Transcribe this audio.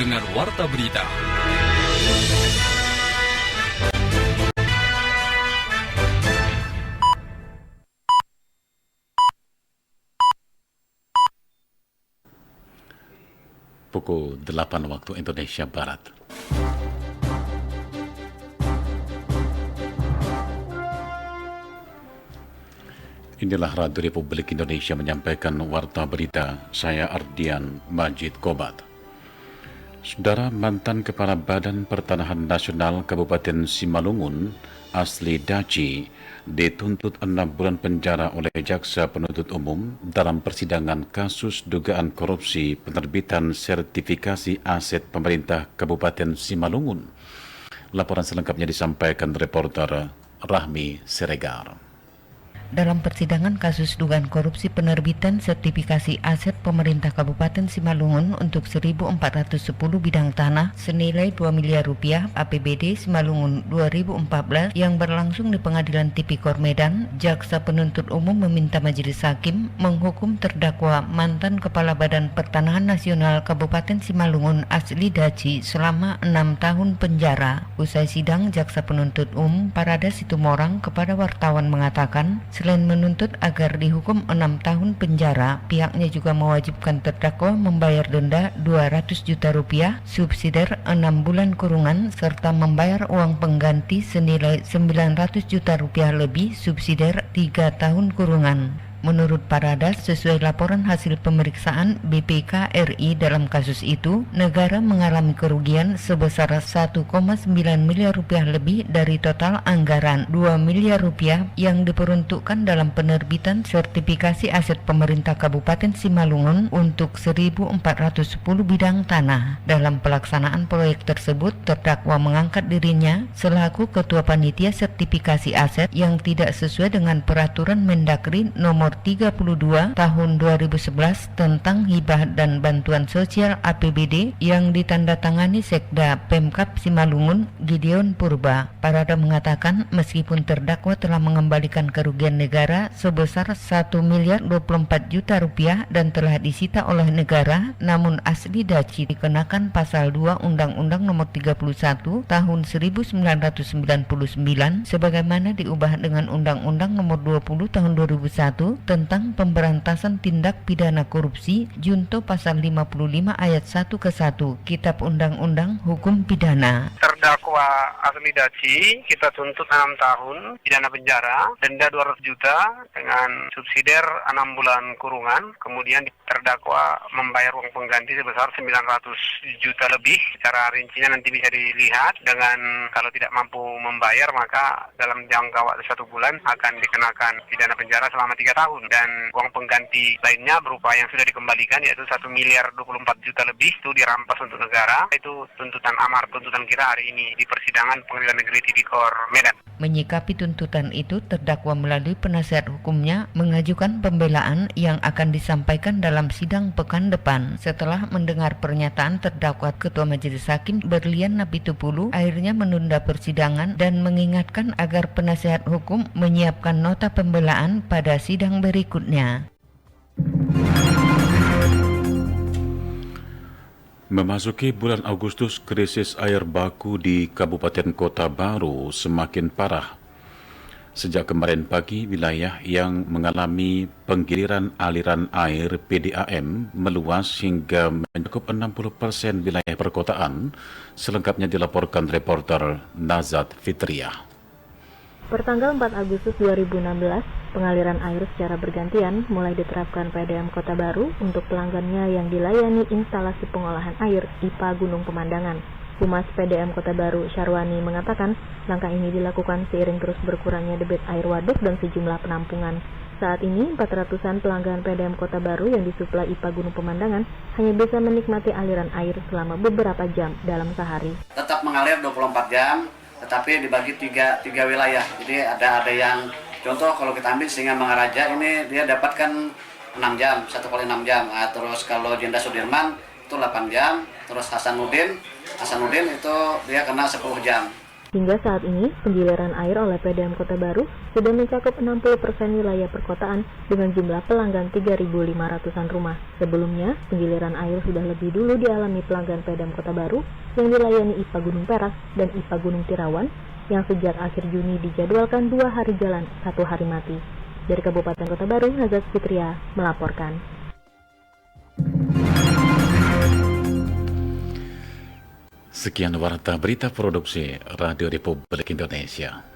dengan Warta Berita. Pukul 8 waktu Indonesia Barat. Inilah Radio Republik Indonesia menyampaikan Warta Berita. Saya Ardian Majid Kobat. Saudara, mantan Kepala Badan Pertanahan Nasional Kabupaten Simalungun, Asli Daci, dituntut 6 bulan penjara oleh Jaksa Penuntut Umum dalam persidangan kasus dugaan korupsi penerbitan sertifikasi aset pemerintah Kabupaten Simalungun. Laporan selengkapnya disampaikan reporter Rahmi Siregar. Dalam persidangan kasus dugaan korupsi penerbitan sertifikasi aset pemerintah Kabupaten Simalungun untuk 1.410 bidang tanah senilai 2 miliar rupiah APBD Simalungun 2014 yang berlangsung di Pengadilan Tipikor Medan, Jaksa Penuntut Umum meminta Majelis Hakim menghukum terdakwa mantan Kepala Badan Pertanahan Nasional Kabupaten Simalungun Asli Daci selama 6 tahun penjara. Usai sidang, Jaksa Penuntut Umum Parada Situmorang kepada wartawan mengatakan, selain menuntut agar dihukum 6 tahun penjara, pihaknya juga mewajibkan terdakwa membayar denda 200 juta rupiah, subsidiar 6 bulan kurungan, serta membayar uang pengganti senilai 900 juta rupiah lebih, subsidiar 3 tahun kurungan. Menurut Parada, sesuai laporan hasil pemeriksaan BPK RI dalam kasus itu, negara mengalami kerugian sebesar 1,9 miliar rupiah lebih dari total anggaran 2 miliar rupiah yang diperuntukkan dalam penerbitan sertifikasi aset pemerintah Kabupaten Simalungun untuk 1.410 bidang tanah. Dalam pelaksanaan proyek tersebut, terdakwa mengangkat dirinya selaku Ketua Panitia Sertifikasi Aset yang tidak sesuai dengan Peraturan Mendagri Nomor 32 Tahun 2011 tentang hibah dan bantuan sosial APBD yang ditandatangani Sekda Pemkab Simalungun Gideon Purba. Parada mengatakan meskipun terdakwa telah mengembalikan kerugian negara sebesar 1 miliar 24 juta rupiah dan telah disita oleh negara, namun Asli Daci dikenakan pasal 2 Undang-Undang Nomor 31 Tahun 1999 sebagaimana diubah dengan Undang-Undang Nomor 20 Tahun 2001 tentang pemberantasan tindak pidana korupsi junto pasal 55 ayat 1 ke 1 Kitab Undang-Undang Hukum Pidana. Terdakwa Asli Daci kita tuntut 6 tahun pidana penjara, denda 200 juta dengan subsidiar 6 bulan kurungan. Kemudian terdakwa membayar uang pengganti sebesar 900 juta lebih. Secara rincinya nanti bisa dilihat, dengan kalau tidak mampu membayar maka dalam jangka waktu 1 bulan akan dikenakan pidana penjara selama 3 tahun. Dan uang pengganti lainnya berupa yang sudah dikembalikan yaitu 1 miliar 24 juta lebih itu dirampas untuk negara. Itu tuntutan amar, tuntutan kita hari ini di persidangan Pengadilan Negeri Tipikor Medan. Menyikapi tuntutan itu, terdakwa melalui penasihat hukumnya mengajukan pembelaan yang akan disampaikan dalam sidang pekan depan. Setelah mendengar pernyataan terdakwa, Ketua Majelis Hakim Berlian Napitupulu akhirnya menunda persidangan dan mengingatkan agar penasihat hukum menyiapkan nota pembelaan pada sidang berikutnya. Memasuki bulan Agustus, krisis air baku di Kabupaten Kota Baru semakin parah. Sejak kemarin pagi, wilayah yang mengalami penggiliran aliran air PDAM meluas hingga mencakup 60% wilayah perkotaan. Selengkapnya dilaporkan reporter Nazat Fitriah. Pertanggal 4 Agustus 2016, pengaliran air secara bergantian mulai diterapkan PDAM Kota Baru untuk pelanggannya yang dilayani instalasi pengolahan air IPA Gunung Pemandangan. Humas PDAM Kota Baru, Syarwani, mengatakan langkah ini dilakukan seiring terus berkurangnya debit air waduk dan sejumlah penampungan. Saat ini, 400-an pelanggan PDAM Kota Baru yang disuplai IPA Gunung Pemandangan hanya bisa menikmati aliran air selama beberapa jam dalam sehari. Tetap mengalir 24 jam, tetapi dibagi tiga wilayah. Jadi ada yang contoh kalau kita ambil Singa Mangaraja ini dia dapatkan 6 jam, 1 kali 6 jam. Nah, terus kalau Jenderal Sudirman itu 8 jam, terus Hasanuddin itu dia kena 10 jam. Hingga saat ini, penggiliran air oleh PDAM Kota Baru sudah mencakup 60% wilayah perkotaan dengan jumlah pelanggan 3.500-an rumah. Sebelumnya, penggiliran air sudah lebih dulu dialami pelanggan PDAM Kota Baru yang dilayani IPA Gunung Perak dan IPA Gunung Tirawan yang sejak akhir Juni dijadwalkan 2 hari jalan, 1 hari mati. Dari Kabupaten Kota Baru, Nazat Fitria melaporkan. Sekian warta berita produksi Radio Republik Indonesia.